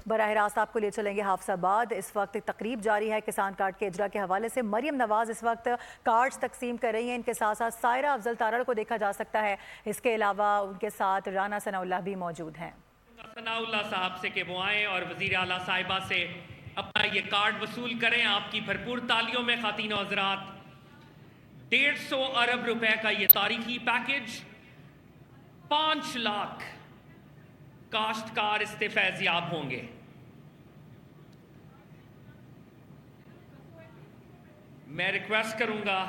براہ راست آپ کو لے چلیں گے حافظ آباد۔ اس وقت تقریب جاری ہے کسان کارڈ کے اجرا کے حوالے سے۔ مریم نواز اس وقت کارڈز تقسیم کر رہی ہیں، ان کے ساتھ ساتھ سائرہ افضل تارڑ کو دیکھا جا سکتا ہے۔ اس کے علاوہ ان کے ساتھ رانا ثناء اللہ بھی موجود ہیں۔ ثناء اللہ صاحب سے کہ وہ آئیں اور وزیر اعلیٰ صاحبہ سے اپنا یہ کارڈ وصول کریں۔ آپ کی بھرپور تالیوں میں خواتین و حضرات، 150 ارب روپے کا یہ تاریخی پیکج، 5 لاکھ کاشتکار اس سے فیضیاب ہوں گے۔ میں ریکویسٹ کروں گا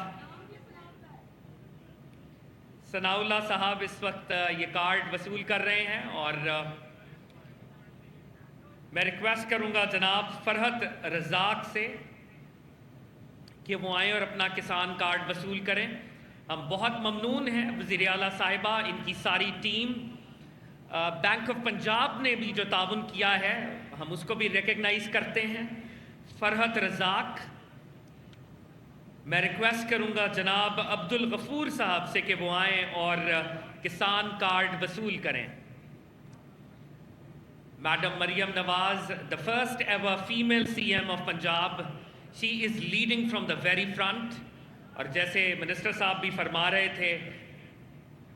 ثناء اللہ صاحب اس وقت یہ کارڈ وصول کر رہے ہیں، اور میں ریکویسٹ کروں گا جناب فرحت رزاق سے کہ وہ آئیں اور اپنا کسان کارڈ وصول کریں۔ ہم بہت ممنون ہیں وزیر اعلیٰ صاحبہ، ان کی ساری ٹیم، بینک آف پنجاب نے بھی جو تعاون کیا ہے ہم اس کو بھی ریکگنائز کرتے ہیں۔ فرحت رزاق، میں ریکویسٹ کروں گا جناب عبدالغفور صاحب سے کہ وہ آئیں اور کسان کارڈ وصول کریں۔ Madam Maryam Nawaz, the first ever female CM of Punjab, she is leading from the very front۔ اور جیسے منسٹر صاحب بھی فرما رہے تھے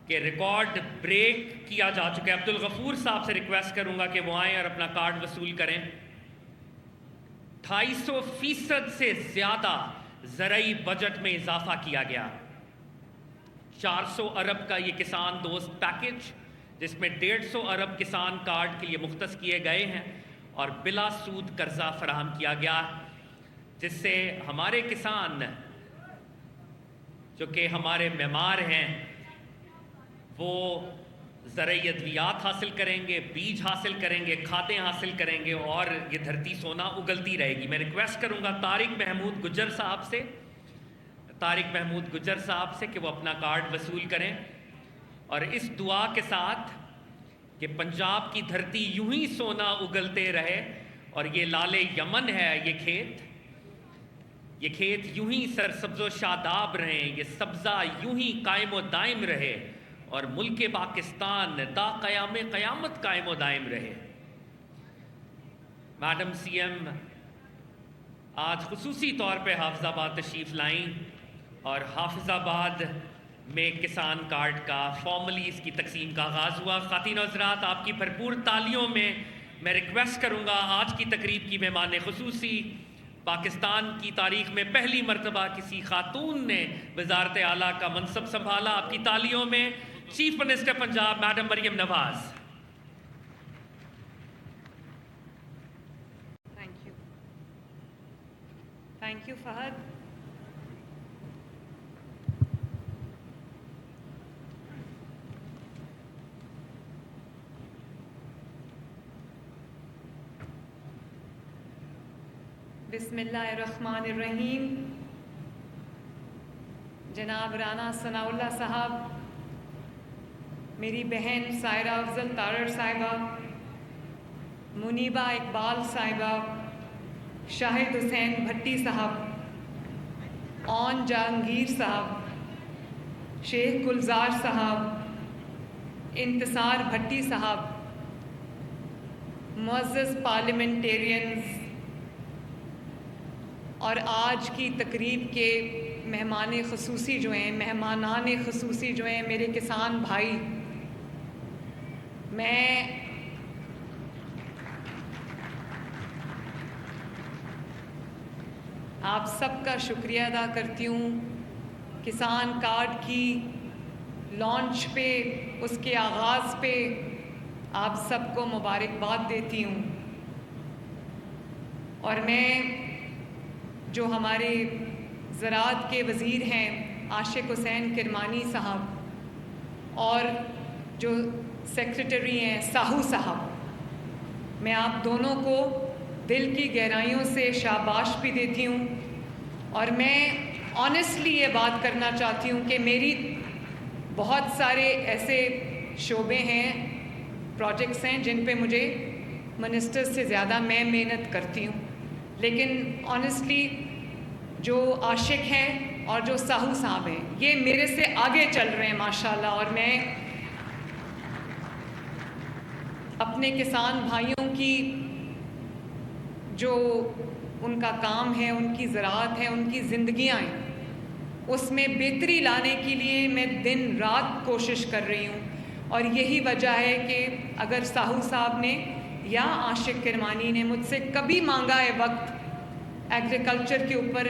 کہ ریکارڈ بریک کیا جا چکا ہے، عبدالغفور صاحب سے ریکویسٹ کروں گا کہ وہ آئیں اور اپنا کارڈ وصول کریں۔ 250% سے زیادہ زرعی بجٹ میں اضافہ کیا گیا۔ 400 ارب کا یہ کسان دوست پیکج، جس میں 150 ارب کسان کارڈ کے لیے مختص کیے گئے ہیں اور بلا سود قرضہ فراہم کیا گیا، جس سے ہمارے کسان جو کہ ہمارے معمار ہیں وہ زرعی ادویات حاصل کریں گے، بیج حاصل کریں گے، کھادیں حاصل کریں گے، اور یہ دھرتی سونا اگلتی رہے گی۔ میں ریکویسٹ کروں گا طارق محمود گجر صاحب سے کہ وہ اپنا کارڈ وصول کریں، اور اس دعا کے ساتھ کہ پنجاب کی دھرتی یوں ہی سونا اگلتے رہے، اور یہ لال یمن ہے یہ کھیت یوں ہی سرسبز و شاداب رہیں، یہ سبزہ یوں ہی قائم و دائم رہے، اور ملک پاکستان تا قیام قیامت قائم و دائم رہے۔ میڈم سی ایم آج خصوصی طور پہ حافظ آباد تشریف لائیں، اور حافظ آباد میں کسان کارڈ کا فارملی اس کی تقسیم کا آغاز ہوا۔ خواتین و حضرات، آپ کی بھرپور تالیوں میں ریکویسٹ کروں گا آج کی تقریب کی مہمان خصوصی، پاکستان کی تاریخ میں پہلی مرتبہ کسی خاتون نے وزارت اعلیٰ کا منصب سنبھالا، آپ کی تالیوں میں chief minister Punjab madam Maryam Nawaz. Thank you Fahad. بسم اللہ الرحمن الرحیم۔ جناب رانا ثناء اللہ صاحب، میری بہن سائرہ افضل تارڑ صاحبہ، منیبہ اقبال صاحبہ، شاہد حسین بھٹی صاحب، اون جہانگیر صاحب، شیخ گلزار صاحب، انتصار بھٹی صاحب، معزز پارلیمنٹیرینز، اور آج کی تقریب کے مہمانان خصوصی جو ہیں میرے کسان بھائی، میں آپ سب کا شکریہ ادا کرتی ہوں۔ کسان کارڈ کی لانچ پہ، اس کے آغاز پہ آپ سب کو مبارکباد دیتی ہوں، اور میں جو ہمارے زراعت کے وزیر ہیں عاشق حسین کرمانی صاحب، اور جو سیکریٹری ہیں ساہو صاحب، میں آپ دونوں کو دل کی گہرائیوں سے شاباش بھی دیتی ہوں، اور میں آنیسٹلی یہ بات کرنا چاہتی ہوں کہ میری بہت سارے ایسے شعبے ہیں، پروجیکٹس ہیں جن پہ مجھے منسٹر سے زیادہ میں محنت کرتی ہوں، لیکن آنیسٹلی جو عاشق ہیں اور جو ساہو صاحب ہیں یہ میرے سے آگے چل رہے ہیں ماشاءاللہ، اور میں اپنے کسان بھائیوں کی جو ان کا کام ہے, ان کی زراعت ہے, ان کی زندگیاں ہیں, اس میں بہتری لانے کے لیے میں دن رات کوشش کر رہی ہوں. اور یہی وجہ ہے کہ اگر ساہو صاحب نے یا عاشق کرمانی نے مجھ سے کبھی مانگا ہے وقت ایگریکلچر کے اوپر,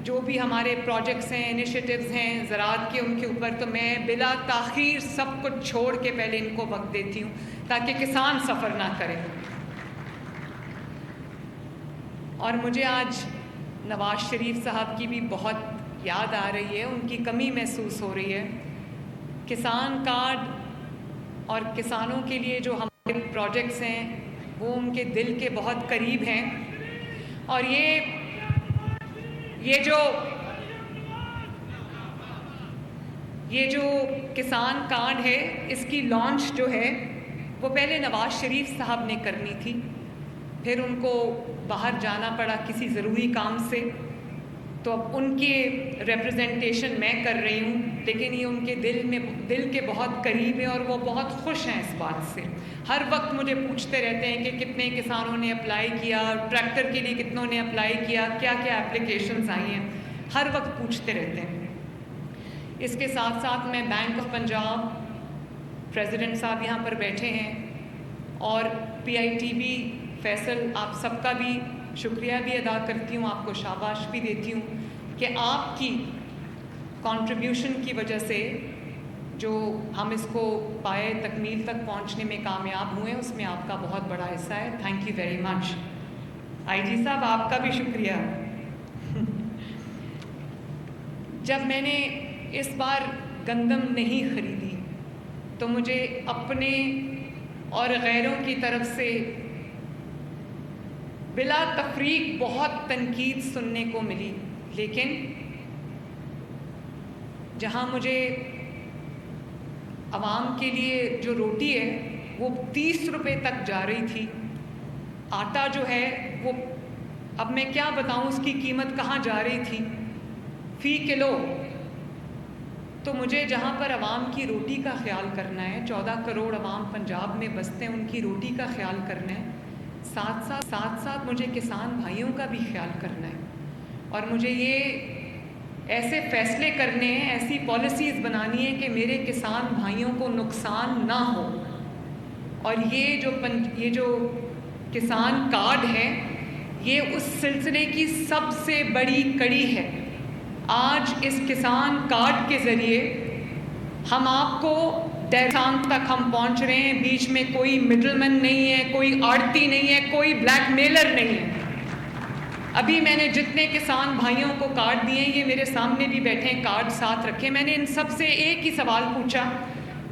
جو بھی ہمارے پروجیکٹس ہیں, انیشیٹیوز ہیں زراعت کے, ان کے اوپر, تو میں بلا تاخیر سب کچھ چھوڑ کے پہلے ان کو وقت دیتی ہوں تاکہ کسان سفر نہ کرے. اور مجھے آج نواز شریف صاحب کی بھی بہت یاد آ رہی ہے, ان کی کمی محسوس ہو رہی ہے. کسان کارڈ اور کسانوں کے لیے جو ہمارے پروجیکٹس ہیں وہ ان کے دل کے بہت قریب ہیں. اور یہ جو کسان کارڈ ہے, اس کی لانچ جو ہے وہ پہلے نواز شریف صاحب نے کرنی تھی, پھر ان کو باہر جانا پڑا کسی ضروری کام سے, تو اب ان کے ریپرزنٹیشن میں کر رہی ہوں. لیکن یہ ان کے دل کے بہت قریب ہے اور وہ بہت خوش ہیں اس بات سے. ہر وقت مجھے پوچھتے رہتے ہیں کہ کتنے کسانوں نے اپلائی کیا, ٹریکٹر کے لیے کتنوں نے اپلائی کیا, کیا کیا اپلیکیشنز آئی ہیں, ہر وقت پوچھتے رہتے ہیں. اس کے ساتھ ساتھ میں بینک آف پنجاب, پریزیڈنٹ صاحب یہاں پر بیٹھے ہیں, اور PITB فیصل, آپ سب کا بھی شکریہ بھی ادا کرتی ہوں, آپ کو شاباش بھی دیتی ہوں کہ آپ کی کنٹریبیوشن کی وجہ سے جو ہم اس کو پائے تکمیل تک پہنچنے میں کامیاب ہوئے, اس میں آپ کا بہت بڑا حصہ ہے. Thank you very much. IG صاحب آپ کا بھی شکریہ. جب میں نے اس بار گندم نہیں خریدی تو مجھے اپنے اور غیروں کی طرف سے بلا تفریق بہت تنقید سننے کو ملی, لیکن جہاں مجھے عوام کے لیے جو روٹی ہے وہ 30 روپے تک جا رہی تھی, آٹا جو ہے وہ اب میں کیا بتاؤں اس کی قیمت کہاں جا رہی تھی فی کلو, تو مجھے جہاں پر عوام کی روٹی کا خیال کرنا ہے, 14 کروڑ عوام پنجاب میں بستے ہیں, ان کی روٹی کا خیال کرنا ہے, ساتھ ساتھ مجھے کسان بھائیوں کا بھی خیال کرنا ہے. اور مجھے یہ ایسے فیصلے کرنے ہیں, ایسی پالیسیز بنانی ہے کہ میرے کسان بھائیوں کو نقصان نہ ہو. اور یہ جو کسان کارڈ ہے یہ اس سلسلے کی سب سے بڑی کڑی ہے. آج اس کسان کارڈ کے ذریعے ہم آپ کو ڈیران تک ہم پہنچ رہے ہیں, بیچ میں کوئی مڈل مین نہیں ہے, کوئی آڑتی نہیں ہے, کوئی بلیک میلر نہیں ہے. ابھی میں نے جتنے کسان بھائیوں کو کارڈ دیے ہیں, یہ میرے سامنے بھی بیٹھے ہیں, کارڈ ساتھ رکھے, میں نے ان سب سے ایک ہی سوال پوچھا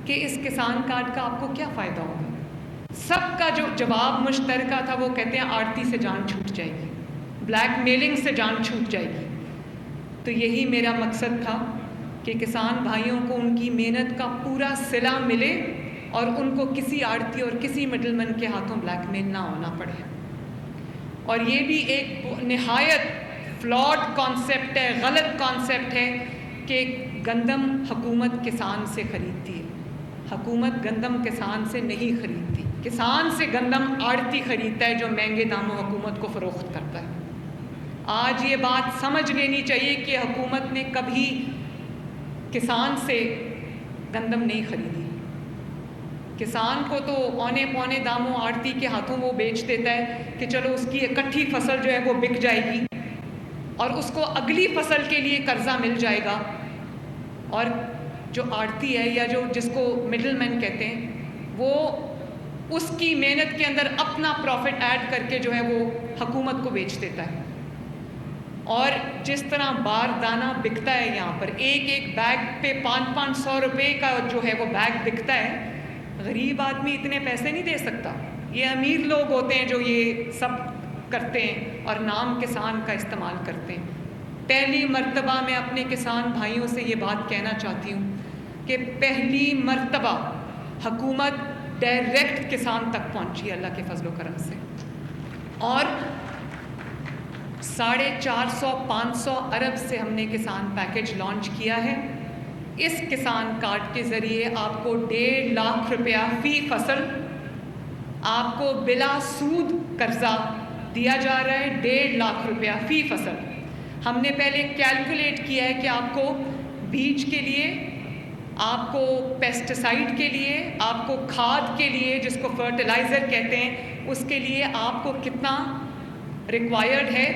کہ اس کسان کارڈ کا آپ کو کیا فائدہ ہوگا. سب کا جو جواب مشترکہ تھا وہ کہتے ہیں آڑتی سے جان چھوٹ جائے گی, بلیک میلنگ سے جان چھوٹ جائے گی. تو یہی میرا مقصد تھا کہ کسان بھائیوں کو ان کی محنت کا پورا صلہ ملے اور ان کو کسی آڑتی اور کسی مڈل مین کے ہاتھوں بلیک میل نہ ہونا پڑے. اور یہ بھی ایک نہایت فلاڈ کانسیپٹ ہے, غلط کانسیپٹ ہے کہ گندم حکومت کسان سے خریدتی ہے. حکومت گندم کسان سے نہیں خریدتی, کسان سے گندم آڑتی خریدتا ہے جو مہنگے داموں حکومت کو فروخت کرتا ہے. آج یہ بات سمجھ لینی چاہیے کہ حکومت نے کبھی کسان سے گندم نہیں خریدی. کسان کو تو اونے پونے داموں آڑتی کے ہاتھوں وہ بیچ دیتا ہے کہ چلو اس کی اکٹھی فصل جو ہے وہ بک جائے گی اور اس کو اگلی فصل کے لیے قرضہ مل جائے گا. اور جو آڑتی ہے یا جس کو مڈل مین کہتے ہیں, وہ اس کی محنت کے اندر اپنا پروفٹ ایڈ کر کے جو ہے وہ حکومت کو بیچ دیتا ہے. اور جس طرح بار دانہ بکتا ہے یہاں پر, ایک بیگ پہ 500 روپے کا جو ہے وہ بیگ بکتا ہے, غریب آدمی اتنے پیسے نہیں دے سکتا. یہ امیر لوگ ہوتے ہیں جو یہ سب کرتے ہیں اور نام کسان کا استعمال کرتے ہیں. پہلی مرتبہ میں اپنے کسان بھائیوں سے یہ بات کہنا چاہتی ہوں کہ پہلی مرتبہ حکومت ڈائریکٹ کسان تک پہنچی اللہ کے فضل و کرم سے, اور 450-500 ارب سے ہم نے کسان پیکج لانچ کیا ہے. اس کسان کارڈ کے ذریعے آپ کو 1.5 لاکھ روپیہ فی فصل, آپ کو بلا سود قرضہ دیا جا رہا ہے 1.5 لاکھ روپیہ فی فصل. ہم نے پہلے کیلکولیٹ کیا ہے کہ آپ کو بیج کے لیے, آپ کو پیسٹیسائڈ کے لیے, آپ کو کھاد کے لیے جس کو فرٹیلائزر کہتے ہیں, اس کے لیے آپ کو کتنا ریکوائرڈ ہے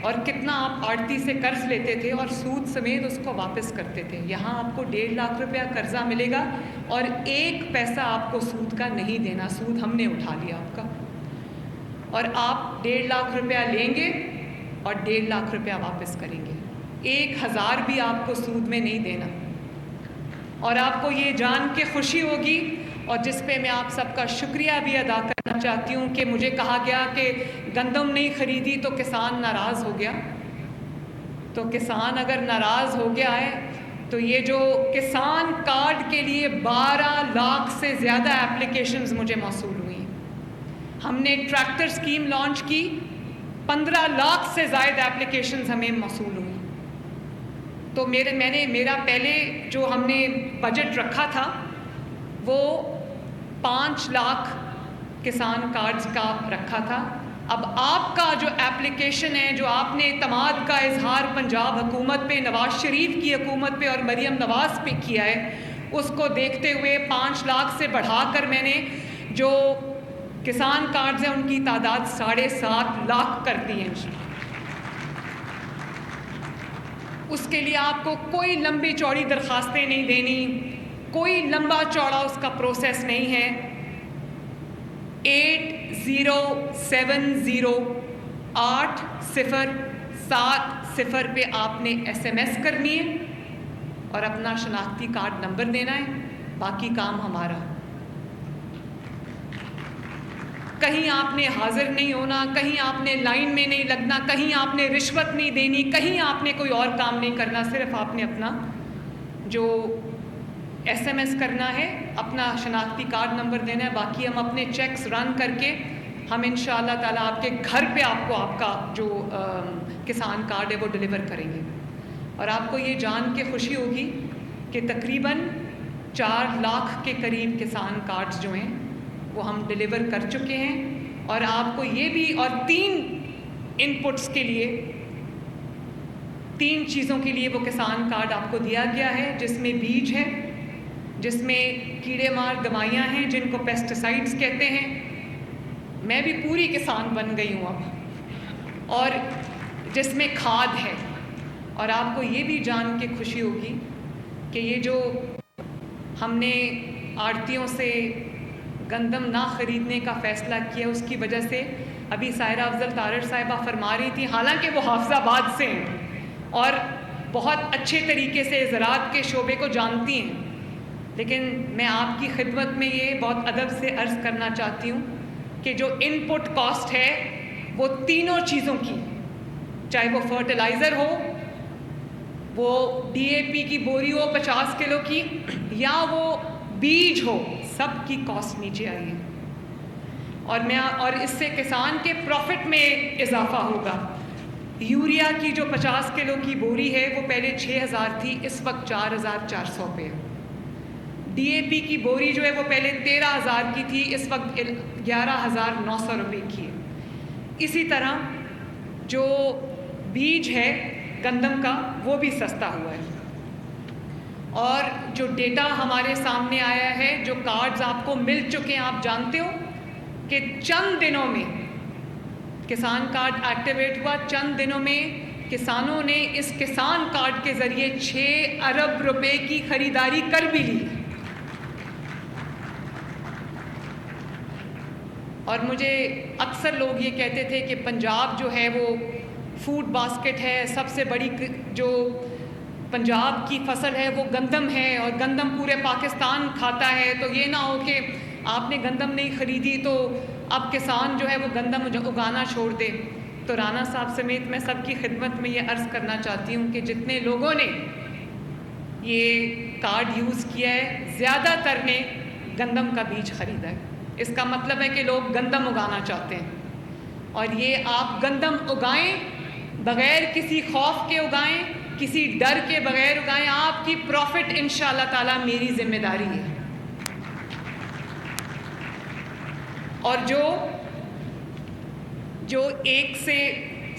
اور کتنا آپ آڑتی سے قرض لیتے تھے اور سود سمیت اس کو واپس کرتے تھے. یہاں آپ کو 1.5 لاکھ روپیہ قرضہ ملے گا اور 1 پیسہ آپ کو سود کا نہیں دینا. سود ہم نے اٹھا لیا آپ کا, اور آپ 1.5 لاکھ روپیہ لیں گے اور 1.5 لاکھ روپیہ واپس کریں گے. 1000 بھی آپ کو سود میں نہیں دینا. اور آپ کو یہ جان کے خوشی ہوگی, اور جس پہ میں آپ سب کا شکریہ بھی ادا کرنا چاہتی ہوں, کہ مجھے کہا گیا کہ گندم نہیں خریدی تو کسان ناراض ہو گیا. تو کسان اگر ناراض ہو گیا ہے تو یہ جو کسان کارڈ کے لیے 12 لاکھ سے زیادہ اپلیکیشنز مجھے موصول ہوئی. ہم نے ٹریکٹر اسکیم لانچ کی, 15 لاکھ سے زائد اپلیکیشنز ہمیں موصول ہوئی. تو میرا پہلے جو ہم نے بجٹ رکھا تھا وہ 5 لاکھ کسان کارڈز کا رکھا تھا. اب آپ کا جو اپلیکیشن ہے, جو آپ نے اعتماد کا اظہار پنجاب حکومت پہ, نواز شریف کی حکومت پہ اور مریم نواز پہ کیا ہے, اس کو دیکھتے ہوئے 5 لاکھ سے بڑھا کر میں نے جو کسان کارڈز ہیں ان کی تعداد 7.5 لاکھ کر دی ہے. اس کے لیے آپ کو کوئی لمبی چوڑی درخواستیں نہیں دینی, کوئی لمبا چوڑا اس کا پروسیس نہیں ہے. 8070 پہ آپ نے SMS کرنی ہے اور اپنا شناختی کارڈ نمبر دینا ہے. باقی کام ہمارا. کہیں آپ نے حاضر نہیں ہونا, کہیں آپ نے لائن میں نہیں لگنا, کہیں آپ نے رشوت نہیں دینی, کہیں آپ نے کوئی اور کام نہیں کرنا. صرف آپ نے اپنا جو SMS کرنا ہے, اپنا شناختی کارڈ نمبر دینا ہے. باقی ہم اپنے چیکس رن کر کے ہم انشاءاللہ تعالیٰ آپ کے گھر پہ آپ کا جو کسان کارڈ ہے وہ ڈلیور کریں گے. اور آپ کو یہ جان کے خوشی ہوگی کہ تقریباً 4 لاکھ کے قریب کسان کارڈز جو ہیں وہ ہم ڈلیور کر چکے ہیں. اور آپ کو یہ بھی, اور 3 ان پٹس کے لیے, 3 چیزوں کے لیے وہ کسان کارڈ آپ کو دیا گیا ہے, جس میں بیج ہے, جس میں کیڑے مار دوائیاں ہیں جن کو پیسٹیسائڈز کہتے ہیں. میں بھی پوری کسان بن گئی ہوں اب. اور جس میں کھاد ہے. اور آپ کو یہ بھی جان کے خوشی ہوگی کہ یہ جو ہم نے آڑتیوں سے گندم نہ خریدنے کا فیصلہ کیا, اس کی وجہ سے ابھی سائرہ افضل تارڑ صاحبہ فرما رہی تھی, حالانکہ وہ حافظ آباد سے ہیں اور بہت اچھے طریقے سے زراعت کے شعبے کو جانتی ہیں, لیکن میں آپ کی خدمت میں یہ بہت ادب سے عرض کرنا چاہتی ہوں کہ جو ان پٹ کاسٹ ہے وہ تینوں چیزوں کی, چاہے وہ فرٹیلائزر ہو, وہ DAP کی بوری ہو 50 کلو کی, یا وہ بیج ہو, سب کی کاسٹ نیچے آئی ہے. اور اس سے کسان کے پروفٹ میں اضافہ ہوگا. یوریا کی جو 50 کلو کی بوری ہے وہ پہلے 6000 تھی, اس وقت 4400 پہ ہے. DAP کی بوری جو ہے وہ پہلے 13000 کی تھی, اس وقت 11900 روپے کی ہے. اسی طرح جو بیج ہے گندم کا وہ بھی سستا ہوا ہے. اور جو ڈیٹا ہمارے سامنے آیا ہے, جو کارڈز آپ کو مل چکے ہیں, آپ جانتے ہو کہ چند دنوں میں کسان کارڈ ایکٹیویٹ ہوا, چند دنوں میں کسانوں نے اس کسان کارڈ کے ذریعے 6 ارب روپے کی خریداری کر بھی لی. اور مجھے اکثر لوگ یہ کہتے تھے کہ پنجاب جو ہے وہ فوڈ باسکٹ ہے, سب سے بڑی جو پنجاب کی فصل ہے وہ گندم ہے اور گندم پورے پاکستان کھاتا ہے, تو یہ نہ ہو کہ آپ نے گندم نہیں خریدی تو اب کسان جو ہے وہ گندم اگانا چھوڑ دے. تو رانا صاحب سمیت میں سب کی خدمت میں یہ عرض کرنا چاہتی ہوں کہ جتنے لوگوں نے یہ کارڈ یوز کیا ہے, زیادہ تر نے گندم کا بیج خریدا ہے. اس کا مطلب ہے کہ لوگ گندم اگانا چاہتے ہیں, اور یہ آپ گندم اگائیں, بغیر کسی خوف کے اگائیں, کسی ڈر کے بغیر اگائیں. آپ کی پروفٹ انشاءاللہ تعالیٰ میری ذمہ داری ہے. اور جو جو 1 سے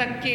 تک کے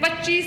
25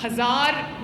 1000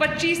25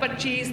25,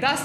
10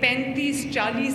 35-40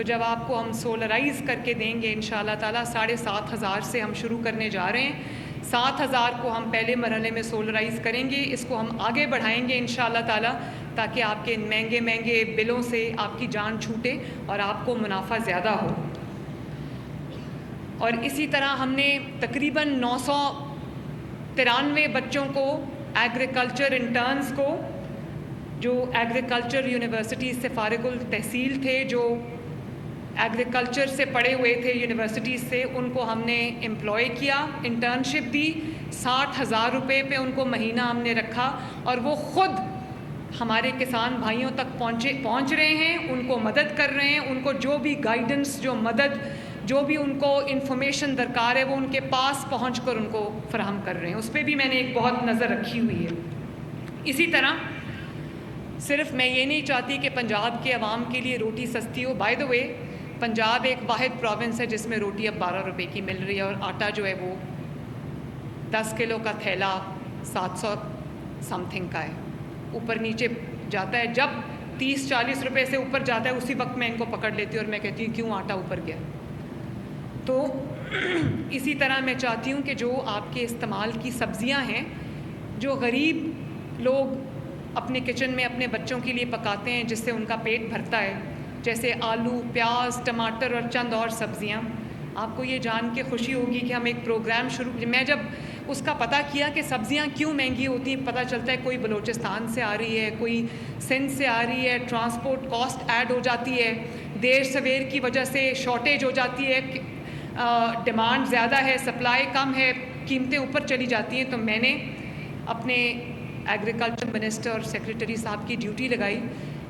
تو جب آپ کو ہم سولرائز کر کے دیں گے انشاءاللہ تعالیٰ 7,500 سے ہم شروع کرنے جا رہے ہیں. 7,000 کو ہم پہلے مرحلے میں سولرائز کریں گے. اس کو ہم آگے بڑھائیں گے انشاءاللہ تعالیٰ تاکہ آپ کے مہنگے مہنگے بلوں سے آپ کی جان چھوٹے اور آپ کو منافع زیادہ ہو. اور اسی طرح ہم نے تقریباً 993 بچوں کو ایگریکلچر انٹرنز کو جو ایگریکلچر یونیورسٹیز سے فارغ التحصیل تھے, جو ایگریکلچر سے پڑھے ہوئے تھے یونیورسٹیز سے, ان کو ہم نے امپلائی کیا, انٹرنشپ دی. 60,000 روپے پہ ان کو مہینہ ہم نے رکھا اور وہ خود ہمارے کسان بھائیوں تک پہنچ رہے ہیں, ان کو مدد کر رہے ہیں. ان کو جو بھی گائیڈنس, جو مدد, جو بھی ان کو انفارمیشن درکار ہے وہ ان کے پاس پہنچ کر ان کو فراہم کر رہے ہیں. اس پہ بھی میں نے ایک بہت نظر رکھی ہوئی ہے. اسی طرح صرف میں یہ نہیں چاہتی کہ پنجاب کے عوام کے لیے روٹی سستی ہو. بائی دا وے پنجاب ایک واحد پروونس ہے جس میں روٹی اب 12 روپے کی مل رہی ہے اور آٹا جو ہے وہ 10 کلو کا تھیلا 700 سم تھنگ کا ہے, اوپر نیچے جاتا ہے. جب 30-40 روپے سے اوپر جاتا ہے اسی وقت میں ان کو پکڑ لیتی ہوں اور میں کہتی ہوں کیوں آٹا اوپر گیا. تو اسی طرح میں چاہتی ہوں کہ جو آپ کے استعمال کی سبزیاں ہیں جو غریب لوگ اپنے کچن میں اپنے بچوں کے لیے پکاتے ہیں جس سے ان کا پیٹ بھرتا ہے, جیسے آلو, پیاز, ٹماٹر اور چند اور سبزیاں, آپ کو یہ جان کے خوشی ہوگی کہ ہم ایک پروگرام میں جب اس کا پتہ کیا کہ سبزیاں کیوں مہنگی ہوتی ہیں, پتہ چلتا ہے کوئی بلوچستان سے آ رہی ہے, کوئی سندھ سے آ رہی ہے, ٹرانسپورٹ کاسٹ ایڈ ہو جاتی ہے, دیر سویر کی وجہ سے شارٹیج ہو جاتی ہے, ڈیمانڈ زیادہ ہے, سپلائی کم ہے, قیمتیں اوپر چلی جاتی ہیں. تو میں نے اپنے ایگریکلچر منسٹر اور سیکریٹری صاحب کی ڈیوٹی لگائی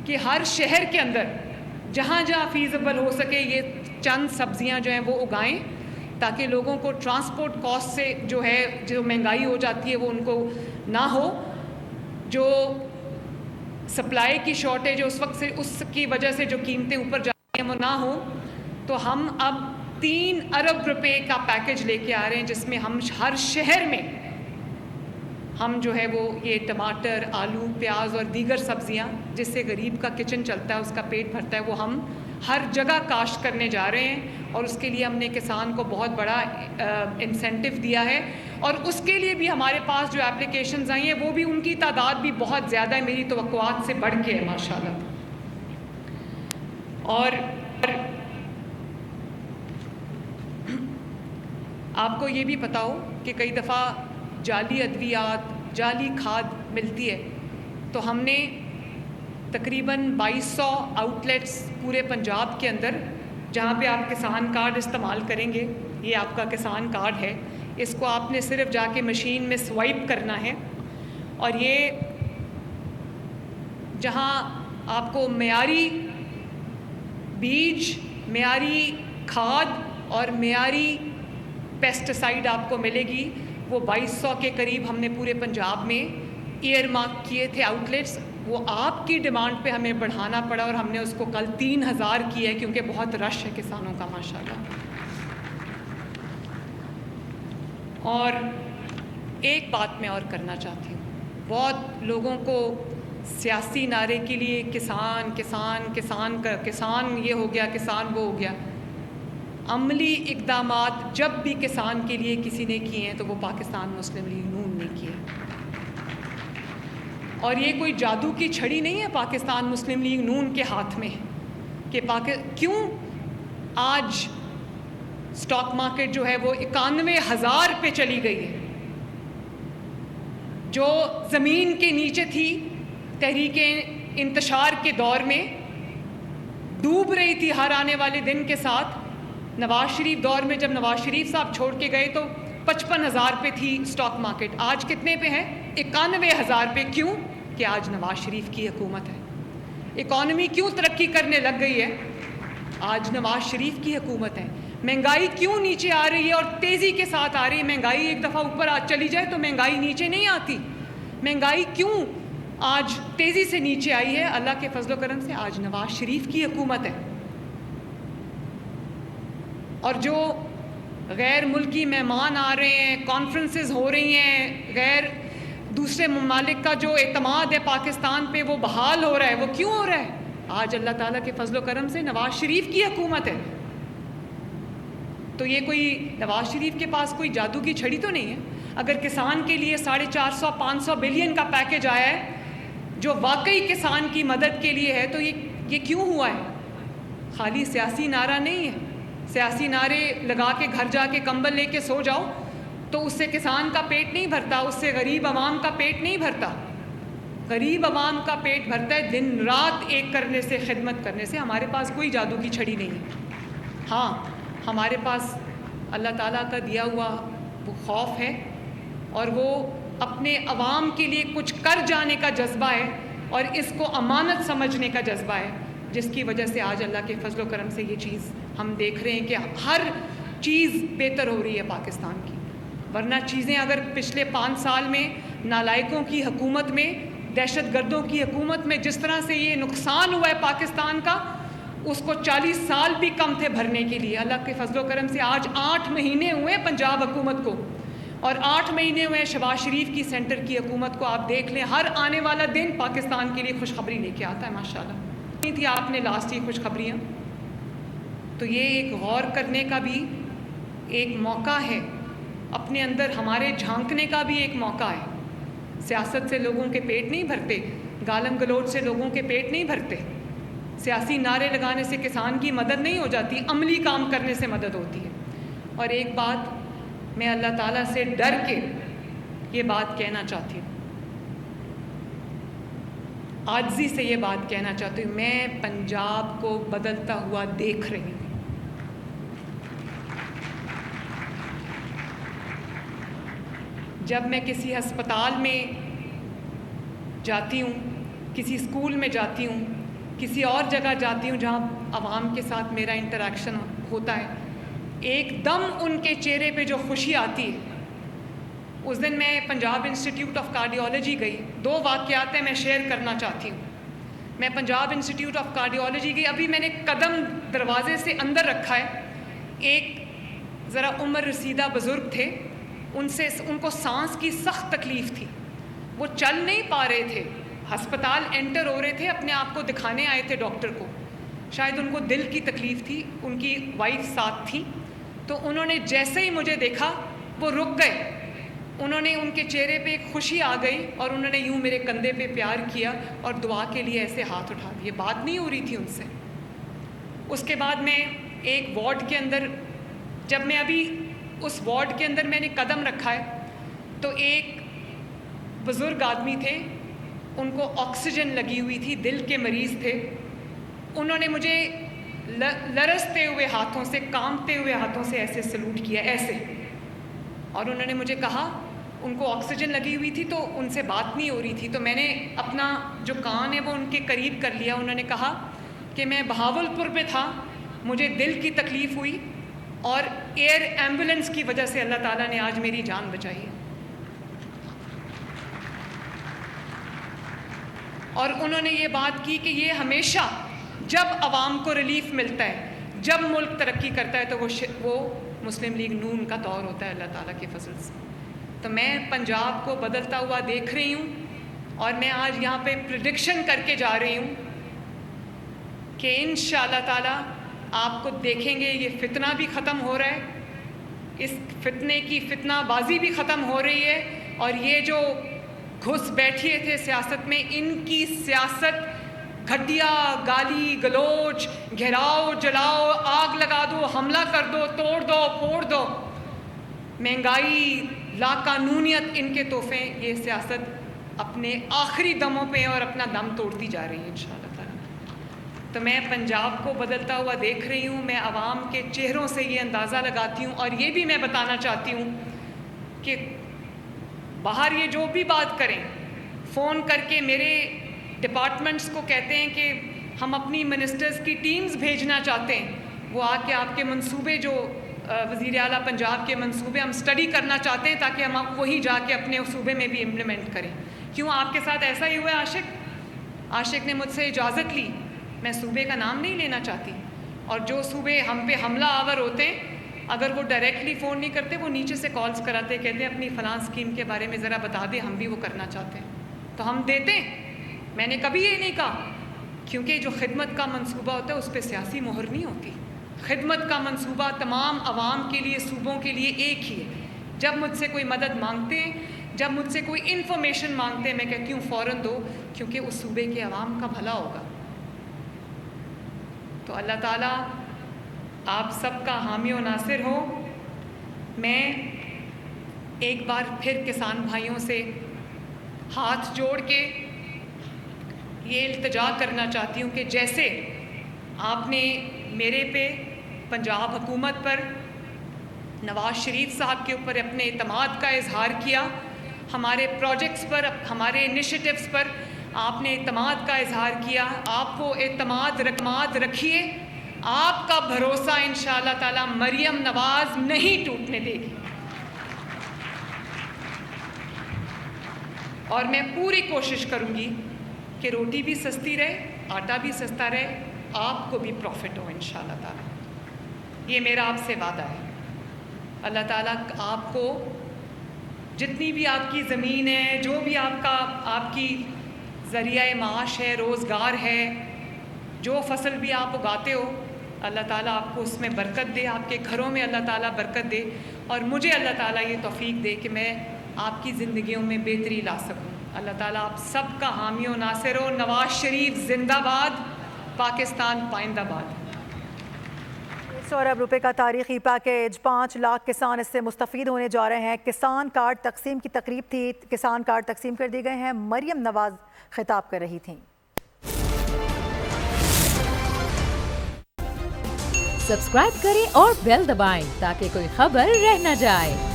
کہ ہر شہر کے اندر جہاں جہاں فیزیبل ہو سکے یہ چند سبزیاں جو ہیں وہ اگائیں تاکہ لوگوں کو ٹرانسپورٹ کاسٹ سے جو ہے جو مہنگائی ہو جاتی ہے وہ ان کو نہ ہو, جو سپلائی کی شارٹیج اس وقت سے اس کی وجہ سے جو قیمتیں اوپر جاتی ہیں وہ نہ ہو. تو ہم اب 3 ارب روپے کا پیکج لے کے آ رہے ہیں جس میں ہم ہر شہر میں ہم جو ہے وہ یہ ٹماٹر, آلو, پیاز اور دیگر سبزیاں جس سے غریب کا کچن چلتا ہے, اس کا پیٹ بھرتا ہے, وہ ہم ہر جگہ کاشت کرنے جا رہے ہیں. اور اس کے لیے ہم نے کسان کو بہت بڑا انسینٹیو دیا ہے اور اس کے لیے بھی ہمارے پاس جو اپلیکیشنز آئی ہیں وہ بھی ان کی تعداد بھی بہت زیادہ ہے, میری توقعات سے بڑھ کے ہے ماشاءاللہ. اور آپ کو یہ بھی پتہ ہو کہ کئی دفعہ جعلی ادویات, جعلی کھاد ملتی ہے, تو ہم نے تقریباً 2200 آؤٹ لیٹس پورے پنجاب کے اندر جہاں پہ آپ کسان کارڈ استعمال کریں گے, یہ آپ کا کسان کارڈ ہے, اس کو آپ نے صرف جا کے مشین میں سوائپ کرنا ہے اور یہ جہاں آپ کو معیاری بیج, معیاری کھاد اور معیاری پیسٹیسائڈ آپ کو ملے گی. وہ 2200 کے قریب ہم نے پورے پنجاب میں ایئر مارک کیے تھے آؤٹ لیٹس. وہ آپ کی ڈیمانڈ پہ ہمیں بڑھانا پڑا اور ہم نے اس کو کل 3000 کیا ہے کیونکہ بہت رش ہے کسانوں کا ماشاءاللہ. اور ایک بات میں اور کرنا چاہتی ہوں, بہت لوگوں کو سیاسی نعرے کے لیے کسان کسان کسان کا کسان یہ ہو گیا, کسان وہ ہو گیا. عملی اقدامات جب بھی کسان کے لیے کسی نے کیے ہیں تو وہ پاکستان مسلم لیگ نون نے کیے. اور یہ کوئی جادو کی چھڑی نہیں ہے پاکستان مسلم لیگ نون کے ہاتھ میں کہ کیوں آج سٹاک مارکیٹ جو ہے وہ 91,000 پہ چلی گئی ہے. جو زمین کے نیچے تھی تحریک انتشار کے دور میں, ڈوب رہی تھی ہر آنے والے دن کے ساتھ. نواز شریف دور میں جب نواز شریف صاحب چھوڑ کے گئے تو 55,000 پہ تھی سٹاک مارکیٹ, آج کتنے پہ ہے؟ 91,000 پہ. کیوں؟ کہ آج نواز شریف کی حکومت ہے. اکانومی کیوں ترقی کرنے لگ گئی ہے؟ آج نواز شریف کی حکومت ہے. مہنگائی کیوں نیچے آ رہی ہے اور تیزی کے ساتھ آ رہی ہے؟ مہنگائی ایک دفعہ اوپر چلی جائے تو مہنگائی نیچے نہیں آتی. مہنگائی کیوں آج تیزی سے نیچے آئی ہے؟ اللہ کے فضل و کرم سے آج نواز شریف کی حکومت ہے. اور جو غیر ملکی مہمان آ رہے ہیں, کانفرنسز ہو رہی ہیں, غیر دوسرے ممالک کا جو اعتماد ہے پاکستان پہ وہ بحال ہو رہا ہے. وہ کیوں ہو رہا ہے؟ آج اللہ تعالیٰ کے فضل و کرم سے نواز شریف کی حکومت ہے. تو یہ کوئی نواز شریف کے پاس کوئی جادو کی چھڑی تو نہیں ہے. اگر کسان کے لیے 450-500 بلین کا پیکج آیا ہے جو واقعی کسان کی مدد کے لیے ہے, تو یہ کیوں ہوا ہے؟ خالی سیاسی نعرہ نہیں ہے. سیاسی نعرے لگا کے گھر جا کے کمبل لے کے سو جاؤ تو اس سے کسان کا پیٹ نہیں بھرتا, اس سے غریب عوام کا پیٹ نہیں بھرتا. غریب عوام کا پیٹ بھرتا ہے دن رات ایک کرنے سے, خدمت کرنے سے. ہمارے پاس کوئی جادو کی چھڑی نہیں ہے. ہاں, ہمارے پاس اللہ تعالیٰ کا دیا ہوا وہ خوف ہے اور وہ اپنے عوام کے لیے کچھ کر جانے کا جذبہ ہے اور اس کو امانت سمجھنے کا جذبہ ہے, جس کی وجہ سے آج اللہ کے فضل و کرم سے یہ چیز ہم دیکھ رہے ہیں کہ ہر چیز بہتر ہو رہی ہے پاکستان کی. ورنہ چیزیں اگر پچھلے 5 سال میں نالائقوں کی حکومت میں, دہشت گردوں کی حکومت میں جس طرح سے یہ نقصان ہوا ہے پاکستان کا, اس کو 40 سال بھی کم تھے بھرنے کے لیے. اللہ کے فضل و کرم سے آج 8 مہینے ہوئے پنجاب حکومت کو اور 8 مہینے ہوئے شہباز شریف کی سینٹر کی حکومت کو. آپ دیکھ لیں ہر آنے والا دن پاکستان کے لیے خوشخبری لے کے آتا ہے. ماشاءاللہ نہیں تھی آپ نے لاسٹ یہ خوشخبریاں, تو یہ ایک غور کرنے کا بھی ایک موقع ہے, اپنے اندر ہمارے جھانکنے کا بھی ایک موقع ہے. سیاست سے لوگوں کے پیٹ نہیں بھرتے, گالم گلوچ سے لوگوں کے پیٹ نہیں بھرتے, سیاسی نعرے لگانے سے کسان کی مدد نہیں ہو جاتی, عملی کام کرنے سے مدد ہوتی ہے. اور ایک بات میں اللہ تعالیٰ سے ڈر کے یہ بات کہنا چاہتی ہوں, عاجزی سے یہ بات کہنا چاہتی ہوں, میں پنجاب کو بدلتا ہوا دیکھ رہی ہوں. جب میں کسی ہسپتال میں جاتی ہوں, کسی اسکول میں جاتی ہوں, کسی اور جگہ جاتی ہوں جہاں عوام کے ساتھ میرا انٹریکشن ہوتا ہے, ایک دم ان کے چہرے پہ جو خوشی آتی ہے. اس دن میں پنجاب انسٹیٹیوٹ آف کارڈیالوجی گئی. 2 واقعات ہیں میں شیئر کرنا چاہتی ہوں. میں پنجاب انسٹیٹیوٹ آف کارڈیالوجی گئی, ابھی میں نے قدم دروازے سے اندر رکھا ہے. ایک ذرا عمر رسیدہ بزرگ تھے, ان کو سانس کی سخت تکلیف تھی, وہ چل نہیں پا رہے تھے. ہسپتال انٹر ہو رہے تھے, اپنے آپ کو دکھانے آئے تھے ڈاکٹر کو. شاید ان کو دل کی تکلیف تھی, ان کی وائف ساتھ تھی. تو انہوں نے جیسے ہی مجھے دیکھا وہ رک گئے. انہوں نے, ان کے چہرے پہ ایک خوشی آ گئی اور انہوں نے یوں میرے کندھے پہ پیار کیا اور دعا کے لیے ایسے ہاتھ اٹھا دیے. بات نہیں ہو رہی تھی ان سے. اس کے بعد میں ایک وارڈ کے اندر, جب میں ابھی اس وارڈ کے اندر میں نے قدم رکھا ہے تو ایک بزرگ آدمی تھے, ان کو آکسیجن لگی ہوئی تھی, دل کے مریض تھے. انہوں نے مجھے لرزتے ہوئے ہاتھوں سے, کانپتے ہوئے ہاتھوں سے ایسے سلوٹ کیا, ایسے. اور انہوں نے مجھے کہا, ان کو آکسیجن لگی ہوئی تھی تو ان سے بات نہیں ہو رہی تھی, تو میں نے اپنا جو کان ہے وہ ان کے قریب کر لیا. انہوں نے کہا کہ میں بہاولپور پہ تھا, مجھے دل کی تکلیف ہوئی اور ایئر ایمبولنس کی وجہ سے اللہ تعالیٰ نے آج میری جان بچائی. اور انہوں نے یہ بات کی کہ یہ ہمیشہ جب عوام کو ریلیف ملتا ہے, جب ملک ترقی کرتا ہے تو وہ مسلم لیگ نون کا دور ہوتا ہے اللہ تعالیٰ کے فضل سے. تو میں پنجاب کو بدلتا ہوا دیکھ رہی ہوں اور میں آج یہاں پہ پریڈکشن کر کے جا رہی ہوں کہ انشاءاللہ تعالیٰ آپ کو دیکھیں گے یہ فتنہ بھی ختم ہو رہا ہے, اس فتنے کی فتنہ بازی بھی ختم ہو رہی ہے, اور یہ جو گھس بیٹھے تھے سیاست میں, ان کی سیاست گھٹیا, گالی گلوچ, گھیراؤ, جلاؤ, آگ لگا دو, حملہ کر دو, توڑ دو, پھوڑ دو, مہنگائی, لا قانونیت, ان کے تحفے, یہ سیاست اپنے آخری دموں پہ اور اپنا دم توڑتی جا رہی ہے انشاءاللہ تعالیٰ. تو میں پنجاب کو بدلتا ہوا دیکھ رہی ہوں, میں عوام کے چہروں سے یہ اندازہ لگاتی ہوں, اور یہ بھی میں بتانا چاہتی ہوں کہ باہر یہ جو بھی بات کریں, فون کر کے میرے ڈپارٹمنٹس کو کہتے ہیں کہ ہم اپنی منسٹرز کی ٹیمز بھیجنا چاہتے ہیں, وہ آ کے آپ کے منصوبے, جو وزیر اعلیٰ پنجاب کے منصوبے, ہم اسٹڈی کرنا چاہتے ہیں تاکہ ہم وہی جا کے اپنے صوبے میں بھی امپلیمنٹ کریں. کیوں آپ کے ساتھ ایسا ہی ہوا ہے؟ عاشق نے مجھ سے اجازت لی, میں صوبے کا نام نہیں لینا چاہتی, اور جو صوبے ہم پہ حملہ آور ہوتے ہیں, اگر وہ ڈائریکٹلی فون نہیں کرتے, وہ نیچے سے کالز کراتے, کہتے ہیں اپنی فلاں اسکیم کے بارے میں ذرا بتا دیں, ہم بھی وہ کرنا چاہتے ہیں, تو ہم دیتے ہیں. میں نے کبھی یہ نہیں کہا کیونکہ جو خدمت کا منصوبہ ہوتا ہے اس پہ سیاسی مہر نہیں ہوتی. خدمت کا منصوبہ تمام عوام کے لیے، صوبوں کے لیے ایک ہی ہے. جب مجھ سے کوئی مدد مانگتے ہیں، جب مجھ سے کوئی انفارمیشن مانگتے ہیں، میں کہتی ہوں فوراً دو، کیونکہ اس صوبے کے عوام کا بھلا ہوگا. تو اللہ تعالیٰ آپ سب کا حامی و ناصر ہو. میں ایک بار پھر کسان بھائیوں سے ہاتھ جوڑ کے یہ التجا کرنا چاہتی ہوں کہ جیسے آپ نے میرے پہ، پنجاب حکومت پر، نواز شریف صاحب کے اوپر اپنے اعتماد کا اظہار کیا، ہمارے پروجیکٹس پر، ہمارے انیشیٹوز پر آپ نے اعتماد کا اظہار کیا، آپ وہ اعتماد رقمات رکھیے. آپ کا بھروسہ انشاءاللہ تعالی مریم نواز نہیں ٹوٹنے دے گی. اور میں پوری کوشش کروں گی کہ روٹی بھی سستی رہے، آٹا بھی سستا رہے، آپ کو بھی پروفٹ ہو انشاءاللہ تعالی. یہ میرا آپ سے وعدہ ہے. اللہ تعالیٰ آپ کو جتنی بھی آپ کی زمین ہے، جو بھی آپ کی ذریعہ معاش ہے، روزگار ہے، جو فصل بھی آپ اگاتے ہو، اللہ تعالیٰ آپ کو اس میں برکت دے، آپ کے گھروں میں اللہ تعالیٰ برکت دے، اور مجھے اللہ تعالیٰ یہ توفیق دے کہ میں آپ کی زندگیوں میں بہتری لا سکوں. اللہ تعالیٰ آپ سب کا حامی و ناصر ہو. نواز شریف زندہ باد، پاکستان پائندہ باد. 100 ارب روپے کا تاریخی پیکیج، 5 لاکھ کسان اس سے مستفید ہونے جا رہے ہیں. کسان کارڈ تقسیم کی تقریب تھی، کسان کارڈ تقسیم کر دیے گئے ہیں. مریم نواز خطاب کر رہی تھیں. سبسکرائب کریں اور بیل دبائیں تاکہ کوئی خبر رہ نہ جائے.